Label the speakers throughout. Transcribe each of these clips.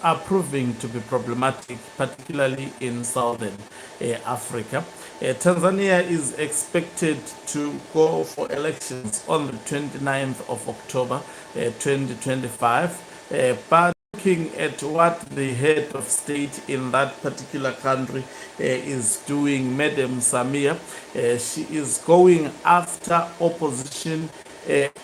Speaker 1: are proving to be problematic, particularly in southern Africa. Tanzania is expected to go for elections on the 29th of October 2025, but looking at what the head of state in that particular country is doing, Madam Samia, she is going after opposition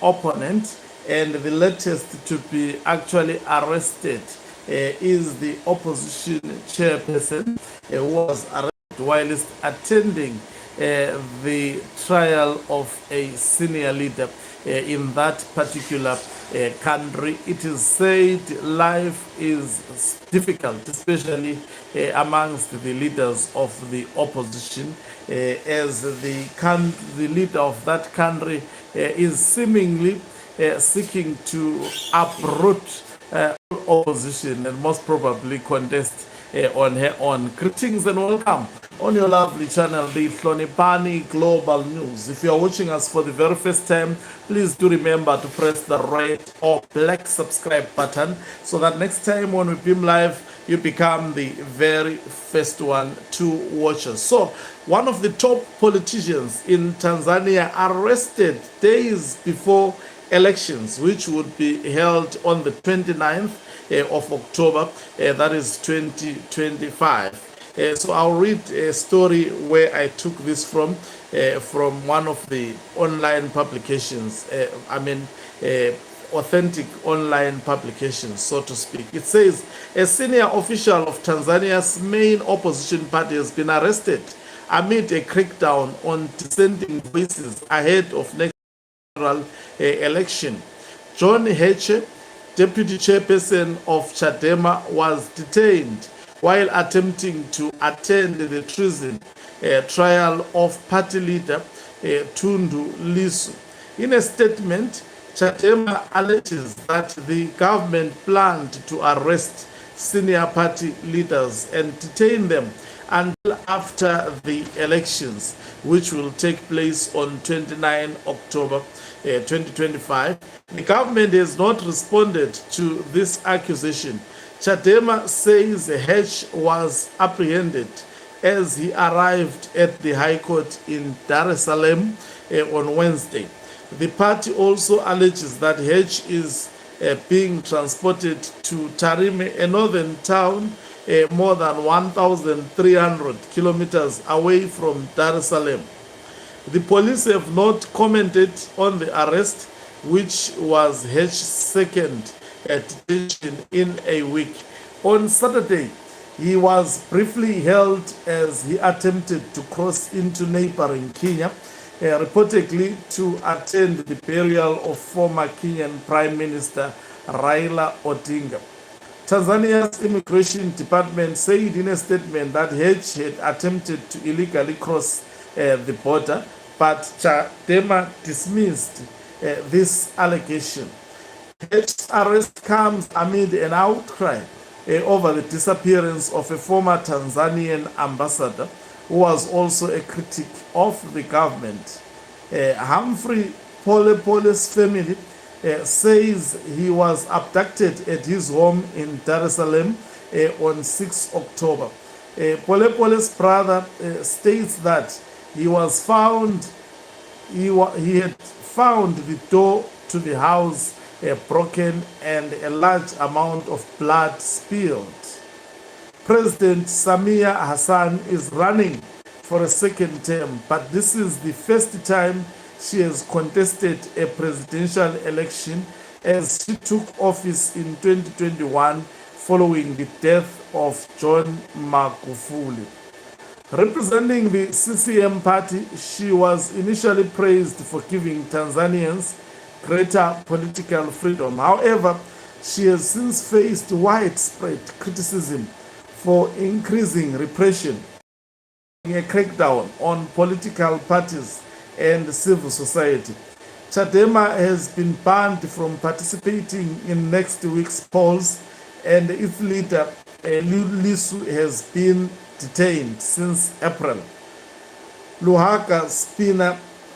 Speaker 1: opponent, and the latest to be actually arrested is the opposition chairperson who was arrested whilst attending the trial of a senior leader in that particular country. It is said life is difficult, especially amongst the leaders of the opposition, as the leader of that country is seemingly seeking to uproot opposition and most probably contest on her own. Greetings and welcome on your lovely channel, the Hlonipani Global News. If you are watching us for the very first time, please do remember to press the red or black subscribe button so that next time when we beam live, you become the very first one to watch us. So, one of the top politicians in Tanzania arrested days before elections, which would be held on the 29th of October, that is 2025. So I'll read a story where I took this from one of the online publications, authentic online publications, so to speak. It says, a senior official of Tanzania's main opposition party has been arrested amid a crackdown on dissenting voices ahead of next election. John Heche, deputy chairperson of Chadema, was detained while attempting to attend the treason trial of party leader Tundu Lissu. In a statement, Chadema alleges that the government planned to arrest senior party leaders and detain them until after the elections, which will take place on 29 October 2025. The government has not responded to this accusation. Chadema says H was apprehended as he arrived at the High Court in Dar es Salaam on Wednesday. The party also alleges that H is being transported to Tarime, a northern town more than 1,300 kilometers away from Dar es Salaam. The police have not commented on the arrest, which was H's second detention in a week. On Saturday, he was briefly held as he attempted to cross into neighboring Kenya, reportedly to attend the burial of former Kenyan Prime Minister Raila Odinga. Tanzania's immigration department said in a statement that H had attempted to illegally cross the border, but Chadema dismissed this allegation. H's arrest comes amid an outcry over the disappearance of a former Tanzanian ambassador who was also a critic of the government. Humphrey Polepole's family says he was abducted at his home in Dar es Salaam on 6 October. Polepole's brother states that he was found, he had found the door to the house broken and a large amount of blood spilled. President Samia Hassan is running for a second term, but this is the first time she has contested a presidential election as she took office in 2021 following the death of John Magufuli. Representing the CCM party, she was initially praised for giving Tanzanians greater political freedom. However, she has since faced widespread criticism for increasing repression, a crackdown on political parties and civil society. Chadema has been banned from participating in next week's polls, and its leader, Lissu, has been detained since April. Luhaka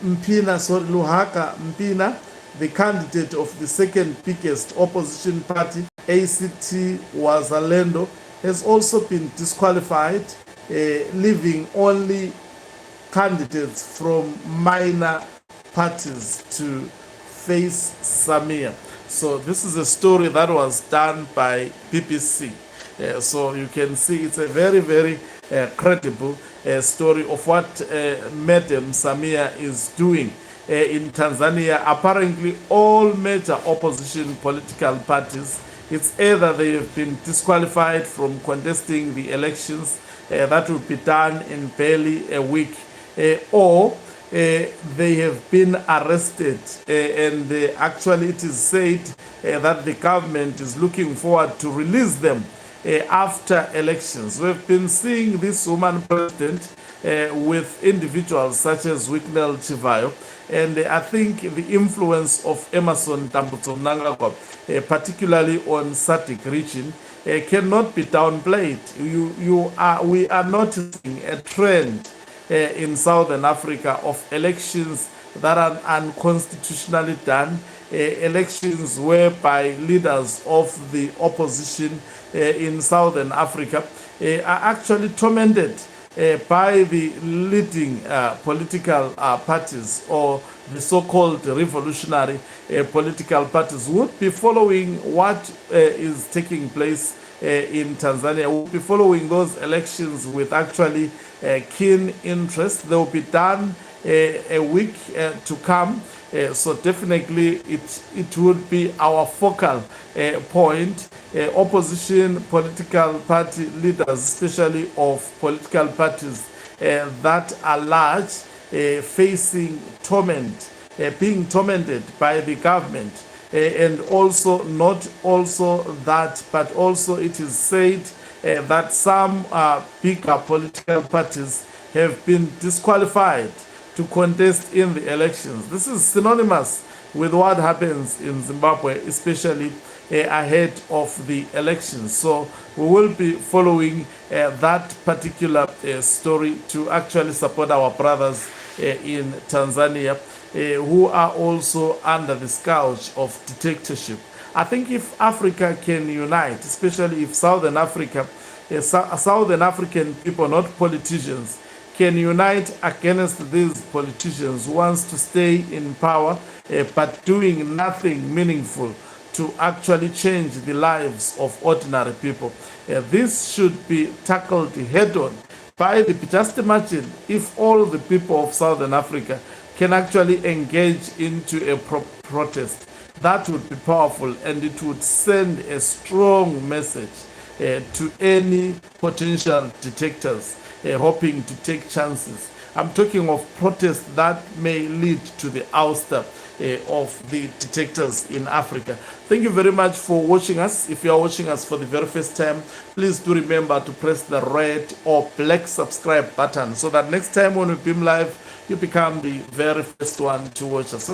Speaker 1: Mpina, the candidate of the second biggest opposition party ACT Wazalendo has also been disqualified, leaving only candidates from minor parties to face Samia. So this is a story that was done by BBC. So you can see it's a very, very credible story of what Madam Samia is doing in Tanzania. Apparently, all major opposition political parties, it's either they have been disqualified from contesting the elections, that will be done in barely a week, or they have been arrested, and actually it is said that the government is looking forward to release them after elections. We've been seeing this woman president with individuals such as Wicknell Chivayo, and I think the influence of Emerson Tambutso Mnangagwa, particularly on SADC region, cannot be downplayed. We are noticing a trend in Southern Africa of elections that are unconstitutionally done, elections whereby leaders of the opposition in Southern Africa are actually tormented by the leading political parties, or the so-called revolutionary political parties, would be following what is taking place in Tanzania, will be following those elections with actually keen interest. They will be done a week to come. So definitely it would be our focal point. Opposition political party leaders, especially of political parties that are large, facing torment, being tormented by the government. And also, not also that, but also it is said that some bigger political parties have been disqualified to contest in the elections. This is synonymous with what happens in Zimbabwe, especially ahead of the elections. So we will be following that particular story to actually support our brothers in Tanzania, who are also under the scourge of dictatorship. I think if Africa can unite, especially if Southern Africa, Southern African people, not politicians, can unite against these politicians who wants to stay in power, but doing nothing meaningful to actually change the lives of ordinary people. This should be tackled head on by the, just imagine if all the people of Southern Africa can actually engage into a protest. That would be powerful, and it would send a strong message to any potential dictators hoping to take chances. I'm talking of protests that may lead to the ouster of the dictators in Africa. Thank you very much for watching us. If you are watching us for the very first time, please do remember to press the red or black subscribe button so that next time when we beam live, you become the very first one to watch us.